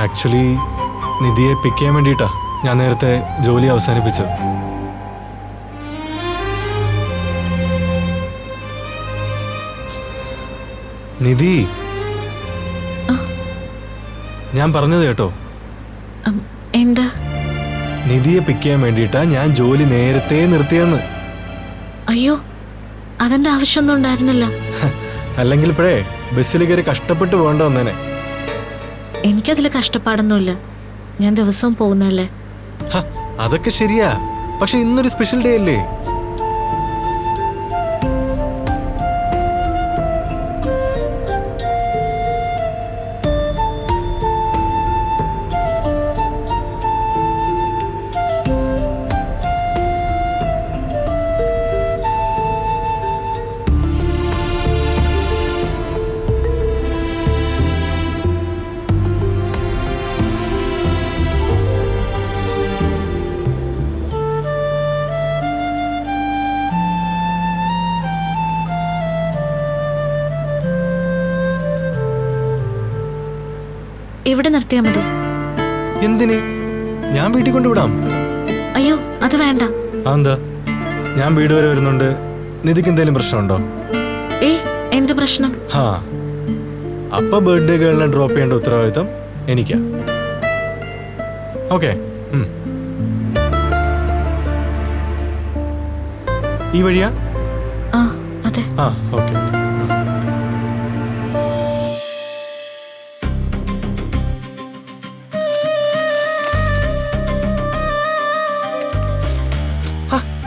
Actually നിധിയെ പിക്ക് ചെയ്യാൻ വേണ്ടിയിട്ടാ ഞാൻ നേരത്തെ ജോലി അവസാനിപ്പിച്ചത്. നിധി, ഞാൻ പറഞ്ഞത് കേട്ടോ? എന്താ? നിധിയെ പിക്ക് ചെയ്യാൻ വേണ്ടിയിട്ടാ ഞാൻ ജോലി നേരത്തെ നിർത്തിയെന്ന്. അയ്യോ, അതിന്റെ ആവശ്യമൊന്നും ഉണ്ടായിരുന്നില്ല. അല്ലെങ്കിൽ ഇപ്പോഴേ ബസ്സിൽ കയറി കഷ്ടപ്പെട്ട് പോകേണ്ട വന്നേനെ. എനിക്കതിൽ കഷ്ടപ്പാടൊന്നുമില്ല, ഞാൻ ദിവസവും പോകുന്നല്ലേ. അതൊക്കെ ശരിയാ, പക്ഷെ ഇന്നൊരു സ്പെഷ്യൽ ഡേ അല്ലേ? ഇവിടെ നിർത്തിയാ മതി. എന്തിന്? ഞാൻ വീട്ടിൽ കൊണ്ടുവിടാം. അയ്യോ, അത് വേണ്ട. അതെന്താ? ഞാൻ വീട് വരെ വരുന്നുണ്ട്. നിധിക്ക് എന്തെങ്കിലും പ്രശ്നമുണ്ടോ? എന്ത് പ്രശ്നം? അപ്പൊ ബർത്ത്ഡേ ഗേളിനെ ഡ്രോപ്പ് ചെയ്യേണ്ട ഉത്തരവാദിത്തം എനിക്കാ. ഓക്കെ, ഈ വഴിയാ? അതെ. ഓക്കെ.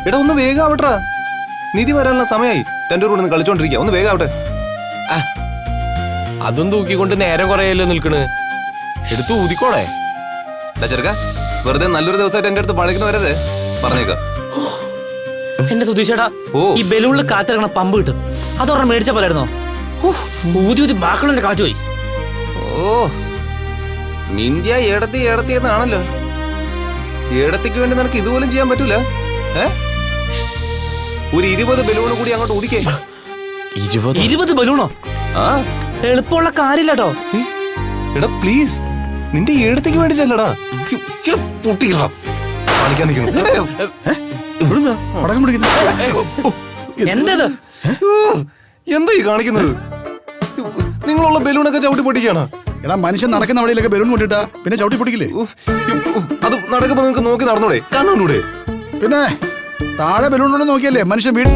എടാ ഒന്ന് വേഗം ആവട്ടെ, നിധി വരാനുള്ള സമയമായി. രണ്ടു കൂടെ കളിച്ചോണ്ടിരിക്കുക, ഒന്ന് വേഗം ആവട്ടെ. അതും തൂക്കിക്കൊണ്ട് നേരം കുറയല്ലോ നിൽക്കണ്, എടുത്ത് ഊതിക്കോളെ. ചെറുക്ക, വെറുതെ നല്ലൊരു ദിവസമായിട്ട് എന്റെ അടുത്ത് പഴകിന് വരരുത്, പറഞ്ഞേക്കാം. എന്റെ സുധീഷേട്ടാ, ഈ ബലൂണിൽ കാത്തിറങ്ങണ പമ്പ് കിട്ടും, അതോടെ മേടിച്ച പോലായിരുന്നോ? ഊതി ഊതി ബാക്കിയുള്ള കാറ്റ് പോയി. നിന്റെ ഏടത്തി എന്നാണല്ലോ. ഏടത്തിക്ക് വേണ്ടി നിനക്ക് ഇതുപോലും ചെയ്യാൻ പറ്റൂല. ഒരു 20 ബലൂണ് കൂടി അങ്ങോട്ട് ഊതിക്കേ. 20 ബലൂണോ? എളുപ്പമുള്ള കാര്യല്ലോ. എടാ പ്ലീസ്, നിന്റെ ഏടത്തിക്ക് വേണ്ടിട്ടല്ലടാ. എന്താ ഈ കാണിക്കുന്നത്? നിങ്ങളുള്ള ബലൂണൊക്കെ ചവിട്ടി പൊട്ടിക്കാണ്. എടാ, മനുഷ്യൻ നടക്കുന്ന വഴിയിലൊക്കെ ബലൂൺ കൊണ്ടിട്ടാ പിന്നെ ചവിട്ടി പൊട്ടിക്കില്ലേ? അത് നടക്കുമ്പോ നിങ്ങൾക്ക് നോക്കി നടന്നൂടെ? കണ്ണൂടെ? പിന്നെ താഴെ ബലൂൺ ഉണ്ടോ നോക്കിയല്ലേ മനുഷ്യൻ വീട്